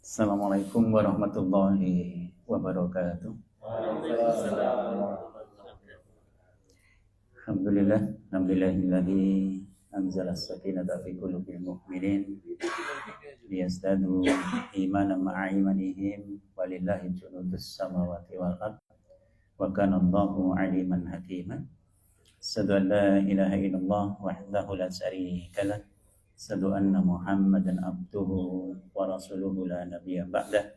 Assalamualaikum warahmatullahi wabarakatuh. Alhamdulillah, alhamdulillahilladzi anzala as-sakinata fi qulubil mu'minin liyazdadu imanan ma'a imanihim walillahi junudus samawati wal ard wa kana Allahu 'aliman hakima. Asyhadu an la ilaha illallah wahdahu la syarika lah. Asyhadu anna Muhammadan abduhu wa rasuluhu la nabiyya ba'dah.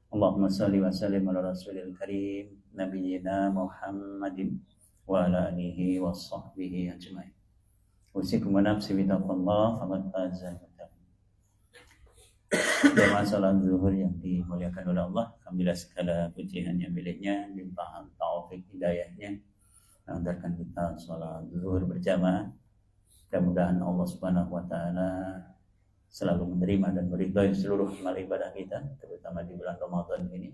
Allahumma shalli wa sallim ala rasulil karim nabiyyina Muhammadin wa ala alihi wa sahbihi ajma'in. Usikum wa nafsi bi taqwallah faqad faza. Jamaah salat zuhur yang dimuliakan oleh Allah, alhamdulillah segala puji hanya miliknya, limpahan taufik hidayahnya mengantarkan kita salat zuhur berjamaah. Mudah-mudahan Allah Subhanahu wa taala selalu menerima dan meridhai seluruh amal ibadah kita, terutama di bulan Ramadan ini.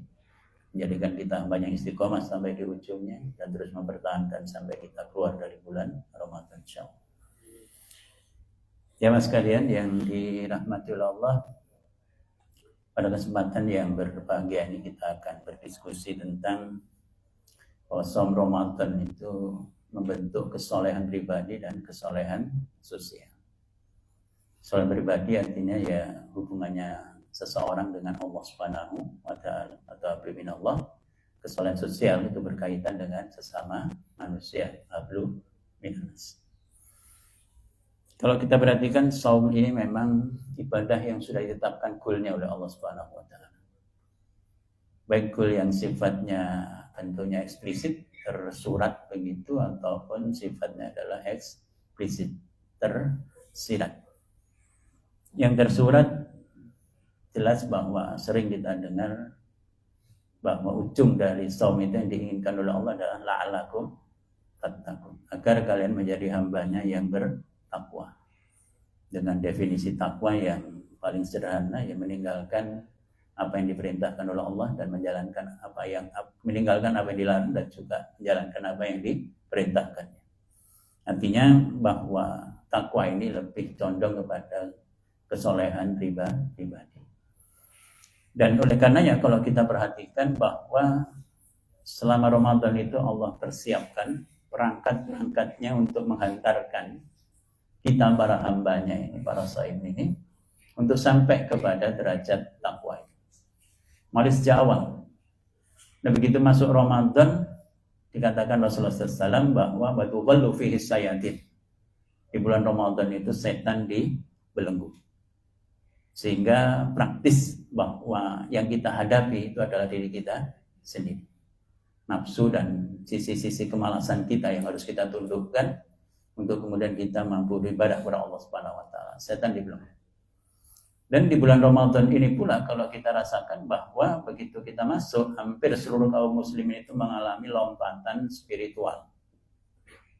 Menjadikan kita banyak istiqomah sampai di ujungnya dan terus mempertahankan sampai kita keluar dari bulan Ramadan insyaallah. Jamaah sekalian yang dirahmati oleh Allah, pada kesempatan yang berbahagia ini kita akan berdiskusi tentang bahwa saum Ramadan itu membentuk kesolehan pribadi dan kesolehan sosial. Solehan pribadi artinya ya hubungannya seseorang dengan Allah Subhanahu wa taala atau Allah. Kesolehan sosial itu berkaitan dengan sesama manusia, hablu minas. Kalau kita perhatikan saum ini memang ibadah yang sudah ditetapkan goalnya oleh Allah Subhanahu wa taala. Baik goal yang sifatnya tentunya eksplisit tersurat begitu ataupun sifatnya adalah eksplisit tersirat. Yang tersurat jelas bahwa sering kita dengar bahwa ujung dari saum itu yang diinginkan oleh Allah adalah la'alakum tattaqun, agar kalian menjadi hambanya yang bertakwa. Dengan definisi takwa yang paling sederhana, yang meninggalkan apa yang diperintahkan oleh Allah dan meninggalkan apa yang dilarang dan juga menjalankan apa yang diperintahkannya. Artinya bahwa takwa ini lebih condong kepada kesolehan pribadi. Dan oleh karenanya kalau kita perhatikan bahwa selama Ramadan itu Allah persiapkan perangkat-perangkatnya untuk menghantarkan kita para hambanya ini, para shaim ini, untuk sampai kepada derajat takwa. Mulai sejak awal. Dan begitu masuk Ramadan, dikatakan Rasulullah SAW bahwa watughallu fihi sayatin. Di bulan Ramadan itu setan dibelenggu. Sehingga praktis bahwa yang kita hadapi itu adalah diri kita sendiri. Nafsu dan sisi-sisi kemalasan kita yang harus kita tundukkan untuk kemudian kita mampu beribadah kepada Allah Subhanahu wa taala. Setan dibelenggu. Dan di bulan Ramadan ini pula kalau kita rasakan bahwa begitu kita masuk, hampir seluruh kaum muslimin itu mengalami lompatan spiritual.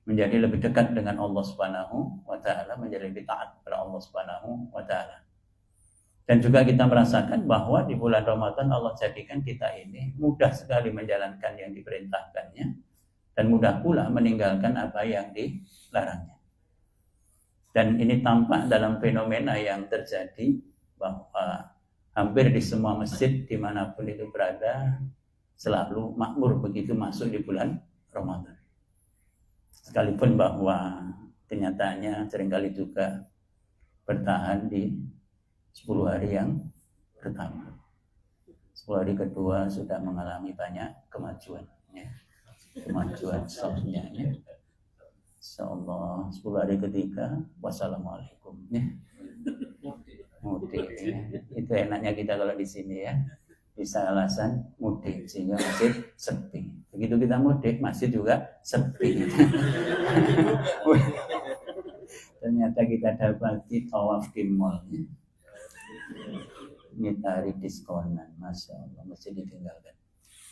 Menjadi lebih dekat dengan Allah Subhanahu wa taala, menjadi lebih taat kepada Allah Subhanahu wa taala. Dan juga kita merasakan bahwa di bulan Ramadan Allah jadikan kita ini mudah sekali menjalankan yang diperintahkannya dan mudah pula meninggalkan apa yang dilarangnya. Dan ini tampak dalam fenomena yang terjadi bahwa hampir di semua masjid dimanapun itu berada selalu makmur begitu masuk di bulan Ramadan. Sekalipun bahwa kenyataannya seringkali juga bertahan di 10 hari yang pertama. 10 hari kedua sudah mengalami banyak kemajuan. Kemajuan saumnya. Insyaallah 10 hari ketiga wassalamualaikum. Mudik itu enaknya kita kalau di sini ya, bisa alasan mudik sehingga masjid sepi. Begitu kita mudik masjid juga sepi. Ternyata kita dapati tawaf di mall, ngitari diskonan, masya Allah, masjid ditinggalkan.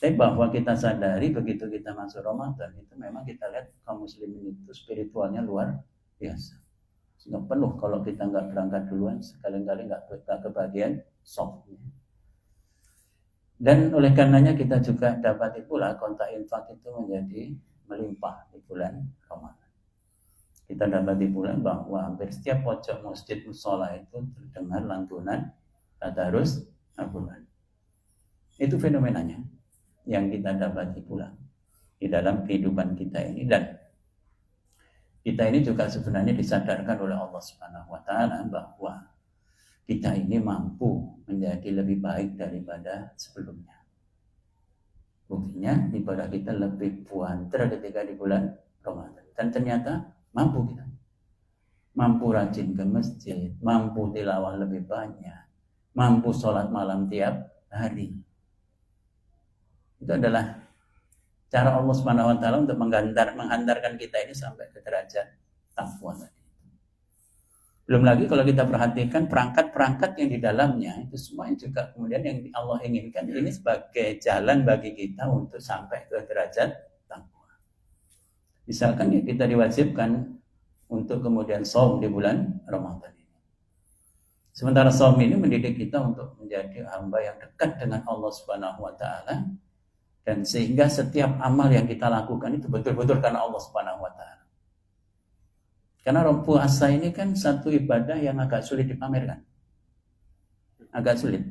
Tapi bahwa kita sadari begitu kita masuk Ramadan itu memang kita lihat kaum muslimin itu spiritualnya luar biasa. Sehingga penuh kalau kita nggak berangkat duluan, sekali-kali nggak kebagian softnya. Dan oleh karenanya kita juga dapat pula kontak infak itu menjadi melimpah di bulan Ramadan. Kita dapat pula bahwa hampir setiap pojok masjid musola itu terdengar lantunan tadarus Al-Quran. Itu fenomenanya yang kita dapati pula di dalam kehidupan kita ini. Dan kita ini juga sebenarnya disadarkan oleh Allah Subhanahu wa taala bahwa kita ini mampu menjadi lebih baik daripada sebelumnya. Buktinya ibadah kita lebih puanter ketika di bulan Ramadan. Dan ternyata mampu kita. Mampu rajin ke masjid, mampu tilawah lebih banyak, mampu sholat malam tiap hari. Itu adalah cara Allah Subhanahu wa taala untuk menghantarkan kita ini sampai ke derajat takwa tadi. Belum lagi kalau kita perhatikan perangkat-perangkat yang di dalamnya itu semuanya juga kemudian yang Allah inginkan ini sebagai jalan bagi kita untuk sampai ke derajat takwa. Misalkan ya kita diwajibkan untuk kemudian shaum di bulan Ramadan ini. Sementara shaum ini mendidik kita untuk menjadi hamba yang dekat dengan Allah Subhanahu wa taala, dan sehingga setiap amal yang kita lakukan itu betul-betul karena Allah Subhanahu wa taala. Karena puasa ini kan satu ibadah yang agak sulit dipamerkan. Agak sulit.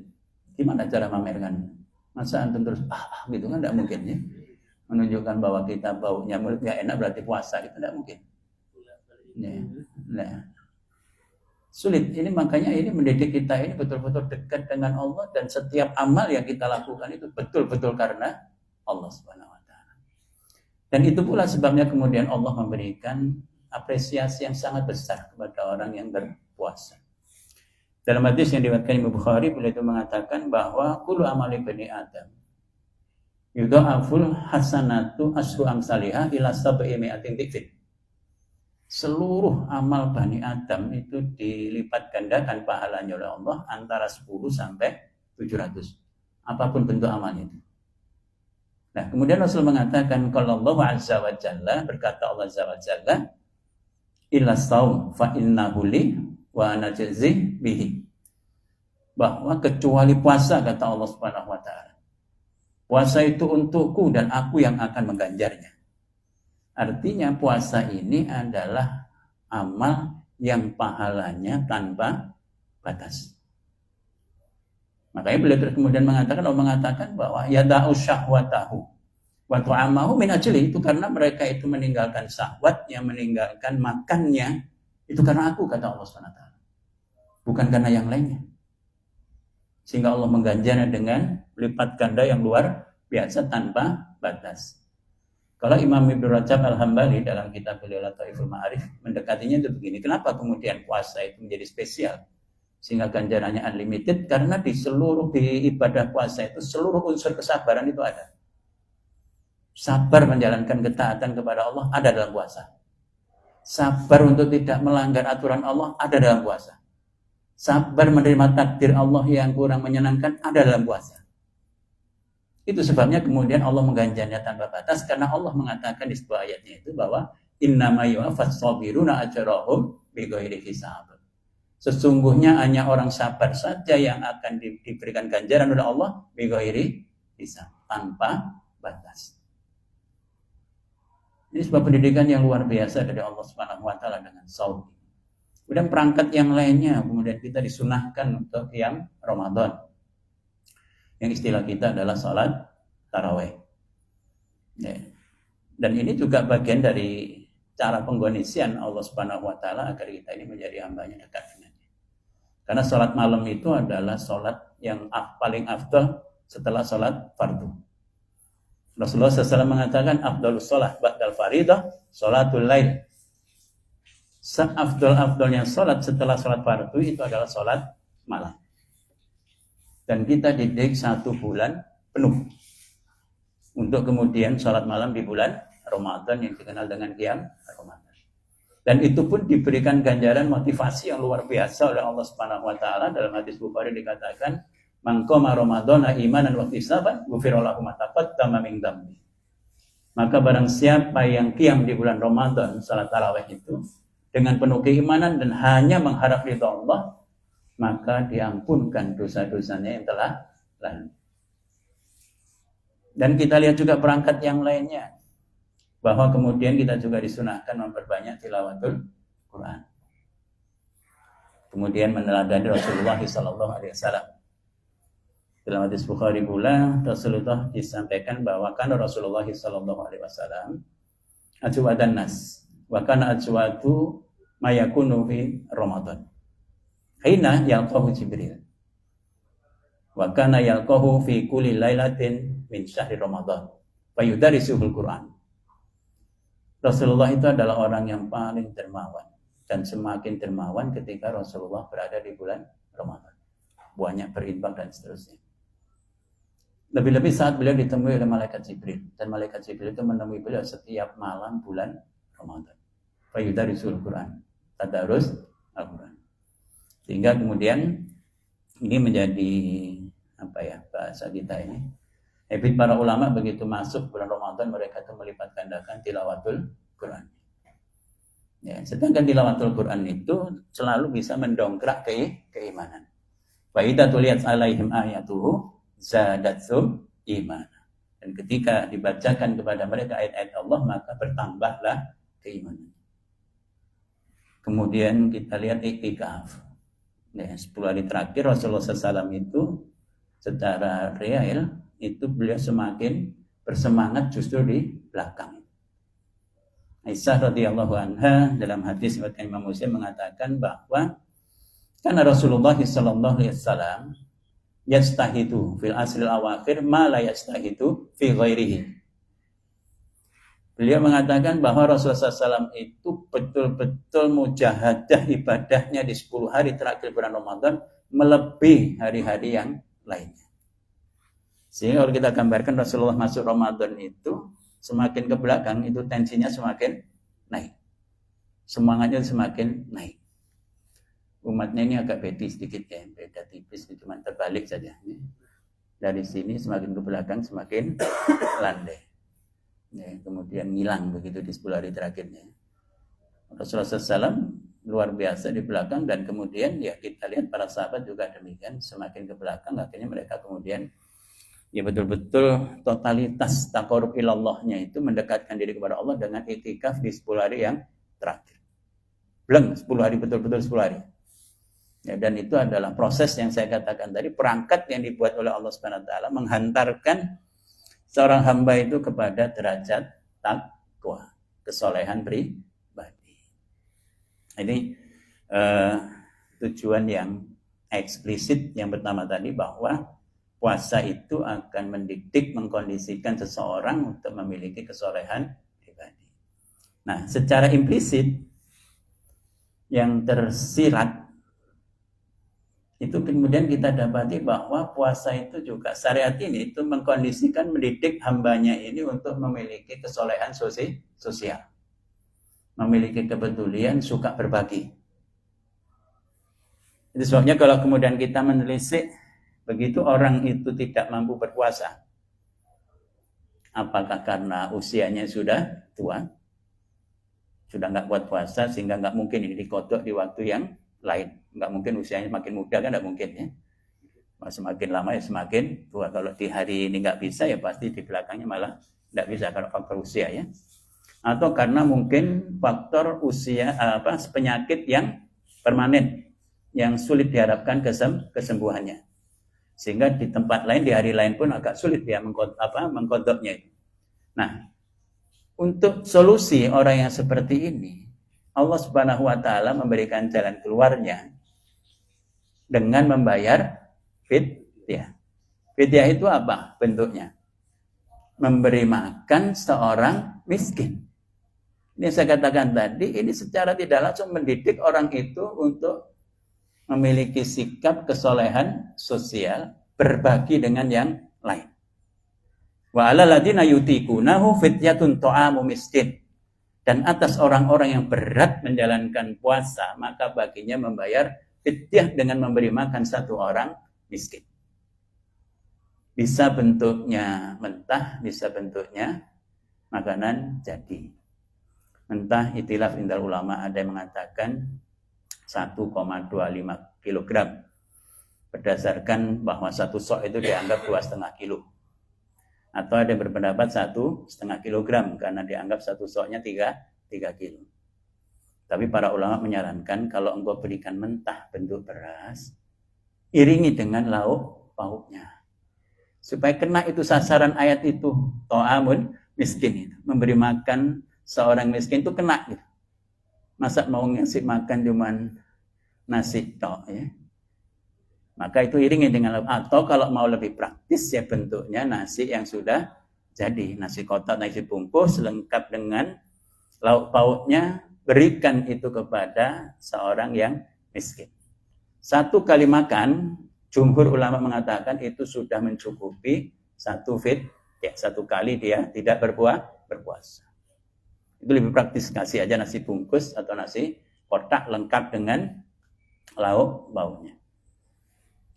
Gimana cara pamerkan? Masa antum terus gitu kan tidak mungkin ya. Menunjukkan bahwa kita baunya mulut nggak enak berarti puasa, itu tidak mungkin. Nah, sulit. Ini makanya ini mendidik kita ini betul-betul dekat dengan Allah, dan setiap amal yang kita lakukan itu betul-betul karena Allah Subhanahu wa taala. Dan itu pula sebabnya kemudian Allah memberikan apresiasi yang sangat besar kepada orang yang berpuasa. Dalam hadis yang diriwayatkan Imam Bukhari, beliau itu mengatakan bahwa kullu amali bani Adam yudha'aful hasanatu asyru amsalihah ila sab'i mi'atin dhifin. Seluruh amal Bani Adam itu dilipat gandakan pahalanya oleh Allah antara 10 sampai 700. Apapun bentuk amalnya itu. Nah, kemudian Rasul mengatakan kalau Allah Azza wa Jalla, berkata Allah Azza wa Jalla, illa saum fa innahu li wa ana jazi bihi. Bahwa kecuali puasa, kata Allah Subhanahu wa taala. Puasa itu untukku dan aku yang akan mengganjarnya. Artinya puasa ini adalah amal yang pahalanya tanpa batas. Makanya beliau kemudian mengatakan bahwa yada'u syahwatahu wa tu'amahu min ajli, itu karena mereka itu meninggalkan syahwatnya, meninggalkan makannya, itu karena aku, kata Allah SWT. Bukan karena yang lainnya. Sehingga Allah mengganjarnya dengan lipat ganda yang luar biasa tanpa batas. Kalau Imam Ibnu Rajab Al-Hambali dalam kitab beliau Lataiful Ma'arif mendekatinya itu begini. Kenapa kemudian puasa itu menjadi spesial? Sehingga ganjarannya unlimited, karena di ibadah puasa itu seluruh unsur kesabaran itu ada. Sabar menjalankan ketaatan kepada Allah ada dalam puasa. Sabar untuk tidak melanggar aturan Allah ada dalam puasa. Sabar menerima takdir Allah yang kurang menyenangkan ada dalam puasa. Itu sebabnya kemudian Allah mengganjarnya tanpa batas, karena Allah mengatakan di sebuah ayatnya itu bahwa innama yuwaffas sabiruna ajrahum bighairi hisab. Sesungguhnya hanya orang sabar saja yang akan diberikan ganjaran oleh Allah bighairi hisab, tanpa batas. Ini sebuah pendidikan yang luar biasa dari Allah Subhanahu wa taala dengan shaum. Kemudian perangkat yang lainnya kemudian kita disunahkan untuk yang Ramadan. Yang istilah kita adalah sholat tarawih. Ya. Dan ini juga bagian dari cara pengkondisian Allah Subhanahu wa taala agar kita ini menjadi hambanya dekat dengannya. Karena sholat malam itu adalah sholat yang paling afdal setelah sholat fardu. Rasulullah SAW mengatakan afdalus sholat ba'dal faridah sholatul lail. Seafdal-afdalnya sholat setelah sholat fardu itu adalah sholat malam. Dan kita didik 1 bulan penuh untuk kemudian sholat malam di bulan Ramadan yang dikenal dengan qiyam Ramadan. Dan itu pun diberikan ganjaran motivasi yang luar biasa oleh Allah Subhanahu wa taala. Dalam hadis Bukhari dikatakan, "Man qama Ramadhana imanan wa ihtisaban, ghufira lahu ma taqaddama min dhanbi." Maka barang siapa yang qiyam di bulan Ramadan, salat tarawih itu dengan penuh keimanan dan hanya mengharap ridha Allah, maka diampunkan dosa-dosanya yang telah lalu. Dan kita lihat juga perangkat yang lainnya, bahwa kemudian kita juga disunahkan memperbanyak tilawatul Quran. Kemudian meneladani Rasulullah SAW. Dalam hadis Bukhari pula Rasulullah disampaikan bahwa kan Rasulullah sallallahu alaihi wasallam ajwadan nas wa kana ajwadu mayakunu fi Ramadan. Hina yalqahu Jibril. Wa kana yalqahu fi kulli lailatin min syahri Ramadan. Fa yudarisuhul Quran. Rasulullah itu adalah orang yang paling dermawan dan semakin dermawan ketika Rasulullah berada di bulan Ramadan. Banyak berinfak dan seterusnya. Lebih-lebih saat beliau ditemui oleh malaikat Jibril, dan malaikat Jibril itu menemui beliau setiap malam bulan Ramadan. Fayudarisul Quran, tadarus Al-Quran. Sehingga kemudian ini menjadi bahasa kita ini. Habit para ulama begitu masuk bulan Ramadan mereka itu melipat gandakan tilawatul Quran. Ya, sedangkan tilawatul Quran itu selalu bisa mendongkrak keimanan. Wa idza tuliyat alaihim ayatuhu zadatsum iman. Dan ketika dibacakan kepada mereka ayat-ayat Allah maka bertambahlah keimanan. Kemudian kita lihat iktikaf. Ya, 10 hari terakhir Rasulullah SAW itu secara real itu beliau semakin bersemangat justru di belakang. Aisyah radhiyallahu anha dalam hadis riwayat Imam Muslim mengatakan bahwa karena Rasulullah sallallahu alaihi wasallam yastahidu fil asril awakhir ma la yastahidu fi ghairihi. Beliau mengatakan bahwa Rasulullah SAW itu betul-betul mujahadah ibadahnya di 10 hari terakhir bulan Ramadan melebihi hari-hari yang lainnya. Sehingga kalau kita gambarkan Rasulullah masuk Ramadan itu semakin ke belakang itu tensinya semakin naik. Semangatnya semakin naik. Umatnya ini agak beda sedikit ya, beda tipis, cuma terbalik saja. Dari sini semakin ke belakang semakin landai. Ya, kemudian ngilang begitu di 10 hari terakhirnya. Rasulullah SAW luar biasa di belakang dan kemudian ya kita lihat para sahabat juga demikian, semakin ke belakang akhirnya mereka kemudian ya betul-betul totalitas taqarrub ilallahnya itu mendekatkan diri kepada Allah dengan iktikaf di 10 hari yang terakhir. Belum 10 hari betul-betul 10 hari. Ya, dan itu adalah proses yang saya katakan tadi, perangkat yang dibuat oleh Allah Subhanahu wa taala menghantarkan seorang hamba itu kepada derajat takwa, kesolehan pribadi. Ini tujuan yang eksplisit yang pertama tadi bahwa puasa itu akan mendidik, mengkondisikan seseorang untuk memiliki kesolehan pribadi. Nah, secara implisit yang tersirat itu kemudian kita dapati bahwa puasa itu juga syariat ini itu mengkondisikan, mendidik hambanya ini untuk memiliki kesolehan sosial, memiliki kepedulian, suka berbagi. Itu sebabnya kalau kemudian kita menelisik begitu orang itu tidak mampu berpuasa, apakah karena usianya sudah tua, sudah nggak kuat puasa sehingga nggak mungkin ini dikodok di waktu yang lain, nggak mungkin usianya makin muda kan, nggak mungkin ya, semakin lama ya semakin tua. Kalau di hari ini nggak bisa ya pasti di belakangnya malah nggak bisa karena faktor usia ya, atau karena mungkin faktor usia penyakit yang permanen yang sulit diharapkan kesembuhannya, sehingga di tempat lain di hari lain pun agak sulit dia mengkodoknya itu. Nah, untuk solusi orang yang seperti ini Allah Subhanahu wa taala memberikan jalan keluarnya dengan membayar fidyah. Fidyah itu apa bentuknya? Memberi makan seorang miskin. Ini saya katakan tadi, ini secara tidak langsung mendidik orang itu untuk memiliki sikap kesolehan sosial, berbagi dengan yang lain. Wa 'alal ladzina yutiqunahu fidyatun ta'amu miskin. Dan atas orang-orang yang berat menjalankan puasa, maka baginya membayar fidyah dengan memberi makan satu orang miskin. Bisa bentuknya mentah, bisa bentuknya makanan jadi. Mentah itilaf indal ulama, ada yang mengatakan 1,25 kg. Berdasarkan bahwa satu sok itu dianggap 2,5 kilo. Atau ada yang berpendapat 1,5 kilogram karena dianggap satu soknya 3 kilo. Tapi para ulama menyarankan kalau engkau berikan mentah bentuk beras, iringi dengan lauk pauknya. supaya kena itu sasaran ayat itu, ta'amun miskin itu, memberi makan seorang miskin itu kena gitu. Masa mau ngasih makan cuman nasi tok ya. Maka itu iringi dengan, atau kalau mau lebih praktis ya bentuknya nasi yang sudah jadi, nasi kotak, nasi bungkus lengkap dengan lauk pauknya, berikan itu kepada seorang yang miskin. Satu kali makan, jumhur ulama mengatakan itu sudah mencukupi satu ya, satu kali dia tidak berpuasa. Itu lebih praktis, kasih aja nasi bungkus atau nasi kotak lengkap dengan lauk pauknya.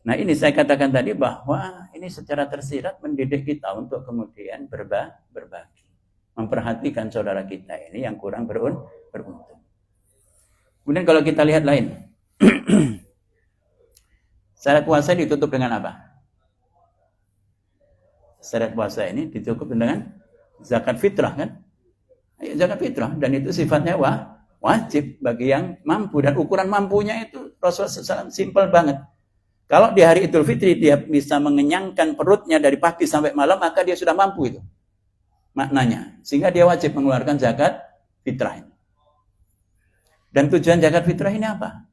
Nah ini saya katakan tadi bahwa ini secara tersirat mendidik kita untuk kemudian berbagi. Memperhatikan saudara kita ini yang kurang beruntung. Kemudian kalau kita lihat lain. Syarat puasa ditutup dengan apa? Syarat puasa ini ditutup dengan zakat fitrah kan? Zakat fitrah, dan itu sifatnya wajib bagi yang mampu, dan ukuran mampunya itu Rasulullah SAW simpel banget. Kalau di hari Idul Fitri dia bisa mengenyangkan perutnya dari pagi sampai malam, maka dia sudah mampu itu. Maknanya. Sehingga dia wajib mengeluarkan zakat fitrah ini. Dan tujuan zakat fitrah ini apa?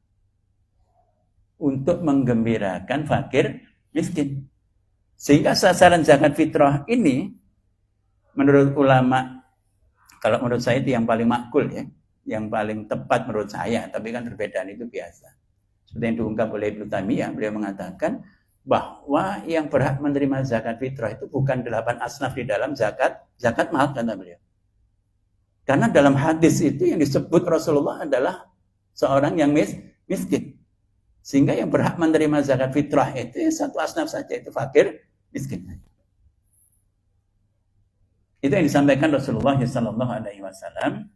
Untuk menggembirakan fakir miskin. Sehingga sasaran zakat fitrah ini, menurut ulama, kalau menurut saya itu yang paling makul ya, yang paling tepat menurut saya, tapi kan perbedaan itu biasa. Seperti yang diungkap oleh Ibnu Taimiyah, beliau mengatakan bahwa yang berhak menerima zakat fitrah itu bukan 8 asnaf di dalam zakat mal, kata beliau. Karena dalam hadis itu yang disebut Rasulullah adalah seorang yang miskin. Sehingga yang berhak menerima zakat fitrah itu ya satu asnaf saja, itu fakir miskin. Itu yang disampaikan Rasulullah SAW.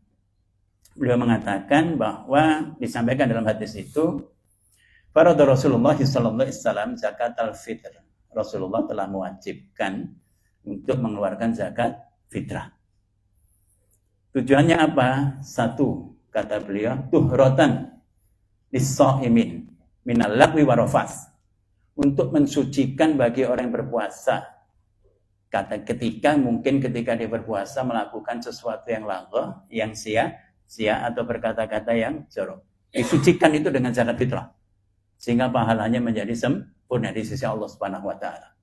Beliau mengatakan bahwa disampaikan dalam hadis itu, farada Rasulullah SAW zakat al-fitr. Rasulullah telah mewajibkan untuk mengeluarkan zakat fitrah. Tujuannya apa? Satu, kata beliau, tuhratan lis-shaimin minal lagwi warafas. Untuk mensucikan bagi orang yang berpuasa. Ketika dia berpuasa melakukan sesuatu yang lagha, yang sia-sia atau berkata-kata yang jorok. Disucikan itu dengan zakat fitrah. Sehingga pahalanya menjadi sempurna di sisi Allah Subhanahu wa taala.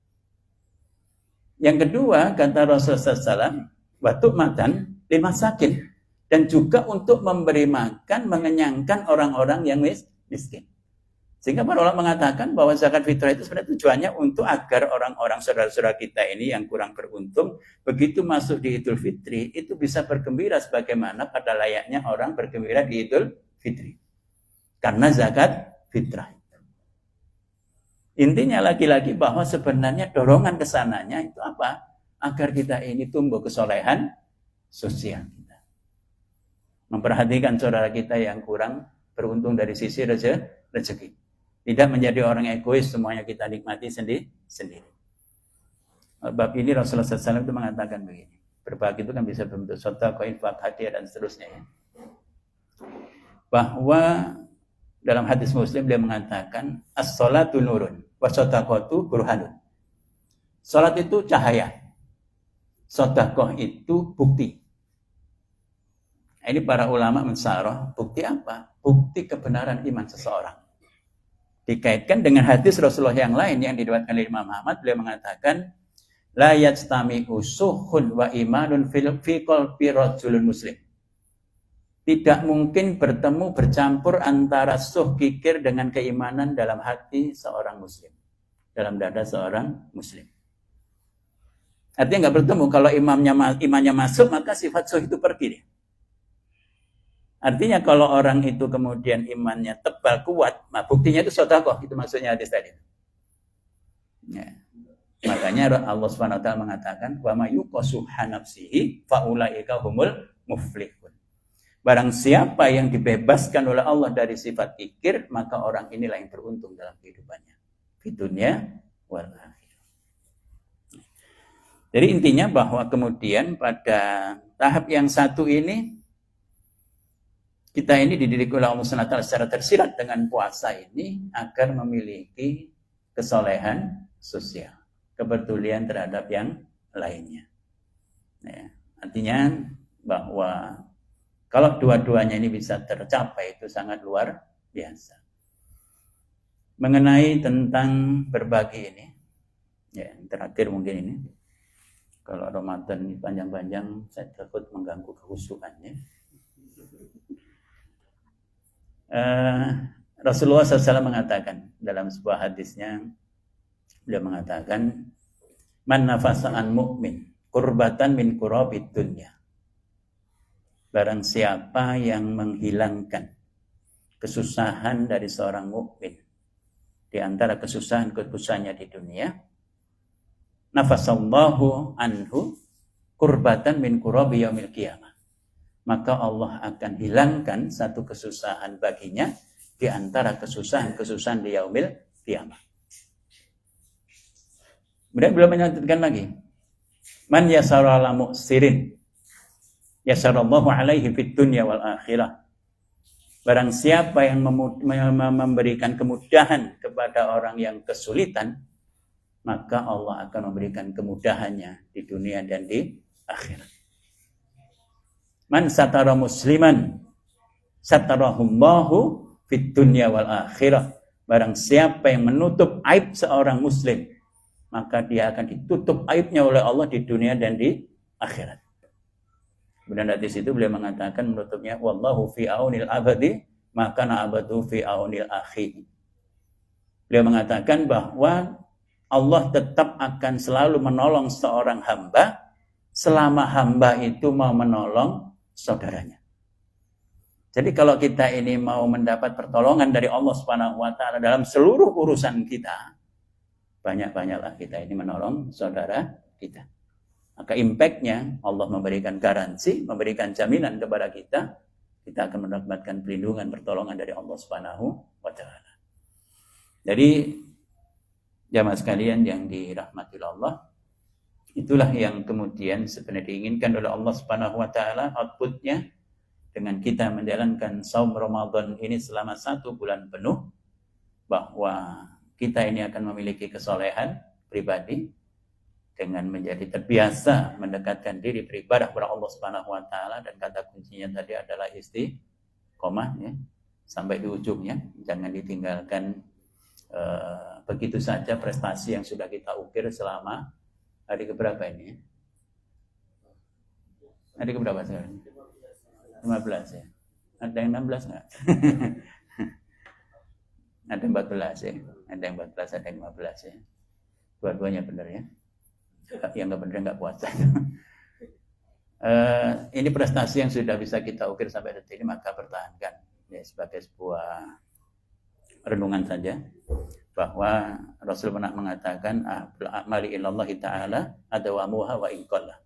Yang kedua, kata Rasulullah SAW, batuk makan lil masakin, dan juga untuk memberi makan, mengenyangkan orang-orang yang miskin. Sehingga para ulama mengatakan bahwa zakat fitrah itu sebenarnya tujuannya untuk agar orang-orang saudara-saudara kita ini yang kurang beruntung, begitu masuk di Idul Fitri, itu bisa bergembira sebagaimana pada layaknya orang bergembira di Idul Fitri. Karena zakat fitrah. Intinya lagi-lagi bahwa sebenarnya dorongan kesananya itu apa? Agar kita ini tumbuh kesolehan sosial kita. Memperhatikan saudara kita yang kurang beruntung dari sisi rezeki. Tidak menjadi orang egois, semuanya kita nikmati sendiri. Bab ini Rasulullah SAW itu mengatakan begini. Berbagi itu kan bisa berbentuk sedekah, infak, hadiah dan seterusnya ya. Bahwa dalam hadis Muslim dia mengatakan as-sholatu nurun wa shadaqatu burhanun. Salat itu cahaya. Sedekah itu bukti. Ini para ulama mensyarah, bukti apa? Bukti kebenaran iman seseorang. Dikaitkan dengan hadis Rasulullah yang lain yang diriwayatkan oleh Imam Ahmad, beliau mengatakan la yajtami'u suhun wa imanun fi qalbi rajulun muslim. Tidak mungkin bertemu bercampur antara suh kikir dengan keimanan dalam hati seorang muslim, dalam dada seorang muslim. Artinya nggak bertemu. Kalau imannya masuk, maka sifat suh itu pergi. Artinya kalau orang itu kemudian imannya tebal kuat, nah buktinya itu sedekah, itu maksudnya hadis tadi. Ya. Makanya Allah Subhanahu wa taala mengatakan wa may yuqasuha nafsihi fa ulaika humul muflihun. Barang siapa yang dibebaskan oleh Allah dari sifat kikir, maka orang inilah yang beruntung dalam kehidupannya. Di dunia wal akhirah. Jadi intinya bahwa kemudian pada tahap yang satu ini, kita ini dididik oleh Allah SWT secara tersirat dengan puasa ini agar memiliki kesolehan sosial. kepedulian terhadap yang lainnya. Ya, artinya bahwa kalau dua-duanya ini bisa tercapai itu sangat luar biasa. Mengenai tentang berbagi ini, ya terakhir mungkin ini, kalau Ramadan ini panjang-panjang saya takut mengganggu kehusukannya. Rasulullah SAW mengatakan dalam sebuah hadisnya, beliau mengatakan, man nafasa'an mu'min kurbatan min kurabid dunya. Barang siapa yang menghilangkan kesusahan dari seorang mukmin di antara kesusahan-kesusahannya di dunia, nafasallahu anhu kurbatan min kurabi yaumil qiyamah. Maka Allah akan hilangkan satu kesusahan baginya di antara kesusahan-kesusahan di yaumil qiyamah. Kemudian beliau menyebutkan lagi, man yasara ala mu'sirin yasarallahu alaihi fid dunya wal akhirah. Barang siapa yang memberikan kemudahan kepada orang yang kesulitan, maka Allah akan memberikan kemudahannya di dunia dan di akhirat. Man satara musliman satarahullahu fid dunya wal akhirah. Barang siapa yang menutup aib seorang muslim, maka dia akan ditutup aibnya oleh Allah di dunia dan di akhirat. Kemudian dari situ beliau mengatakan menutupnya, wallahu fi aunil abadi maka na'abadu fi aunil akhi. Beliau mengatakan bahwa Allah tetap akan selalu menolong seorang hamba selama hamba itu mau menolong saudaranya. Jadi kalau kita ini mau mendapat pertolongan dari Allah Subhanahu wa taala dalam seluruh urusan kita, banyak-banyaklah kita ini menolong saudara kita. Maka impact-nya Allah memberikan garansi, memberikan jaminan kepada kita akan mendapatkan perlindungan, pertolongan dari Allah Subhanahu wa taala. Jadi jamaah sekalian yang dirahmati Allah, itulah yang kemudian sebenarnya diinginkan oleh Allah Subhanahu wa taala, output-nya dengan kita menjalankan saum Ramadan ini selama 1 bulan penuh, bahwa kita ini akan memiliki kesolehan pribadi dengan menjadi terbiasa mendekatkan diri beribadah kepada Allah Subhanahu wa taala, dan kata kuncinya tadi adalah istiqomah, ya, sampai di ujungnya. Jangan ditinggalkan begitu saja prestasi yang sudah kita ukir selama hari keberapa ini? Hari keberapa sekarang? 15 ya. Ada yang 16 enggak? Ada 14 ya. Ada yang 14, ada yang 15 ya. Dua-duanya benar ya. Yang nggak benar nggak puasa. Ini prestasi yang sudah bisa kita ukir sampai detik ini, maka pertahankan ya, sebagai sebuah renungan saja, bahwa Rasul pernah mengatakan amali ilallah ta'ala adawamuha wa inqallah.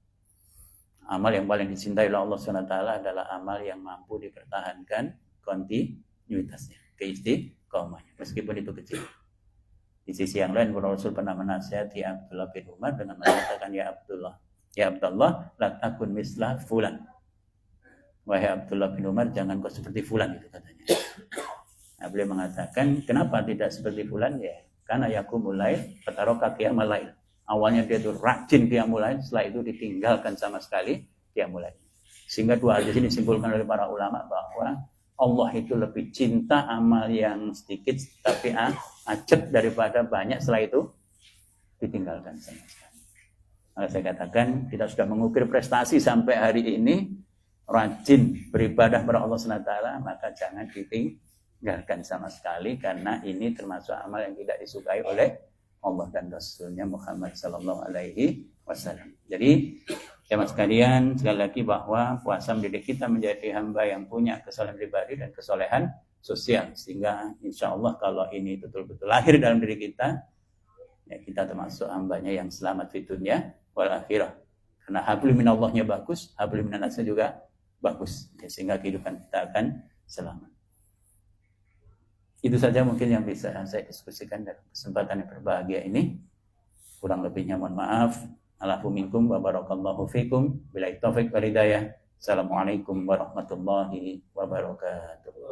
Amal yang paling dicintai oleh Allah SWT adalah amal yang mampu dipertahankan kontinuitasnya, keistiqomahnya, meskipun itu kecil. Di sisi yang lain, Rasul pernah menasihati Abdullah bin Umar dengan mengatakan, ya Abdullah, la takun misla fulan. Wahai Abdullah bin Umar, jangan kau seperti fulan, itu katanya. Nah, beliau mengatakan, kenapa tidak seperti fulan? Ya, karena yakumul lail, fataroka qiyamul lail. Awalnya dia itu rajin qiyamul lail, setelah itu ditinggalkan sama sekali qiyamul lail. Sehingga dua hadis ini disimpulkan oleh para ulama bahwa Allah itu lebih cinta amal yang sedikit tapi acet daripada banyak setelah itu ditinggalkan sama sekali. Maka saya katakan, kita sudah mengukir prestasi sampai hari ini, rajin beribadah kepada Allah SWT, maka jangan ditinggalkan sama sekali, karena ini termasuk amal yang tidak disukai oleh Allah dan Rasulnya Muhammad SAW. Jadi jemaah sekalian, sekali lagi bahwa puasa mendidik kita menjadi hamba yang punya kesolehan pribadi dan kesolehan sosial, sehingga insya Allah kalau ini betul-betul lahir dalam diri kita, ya kita termasuk hambanya yang selamat di dunia wal akhirah. Karena hablum minallahnya bagus, hablum minannasnya juga bagus, ya, sehingga kehidupan kita akan selamat. Itu saja mungkin yang bisa saya diskusikan dalam kesempatan yang berbahagia ini. Kurang lebihnya mohon maaf. Alafu minkum wa barakallahu fikum. Billahi taufiq wal hidayah. Assalamualaikum warahmatullahi wabarakatuh.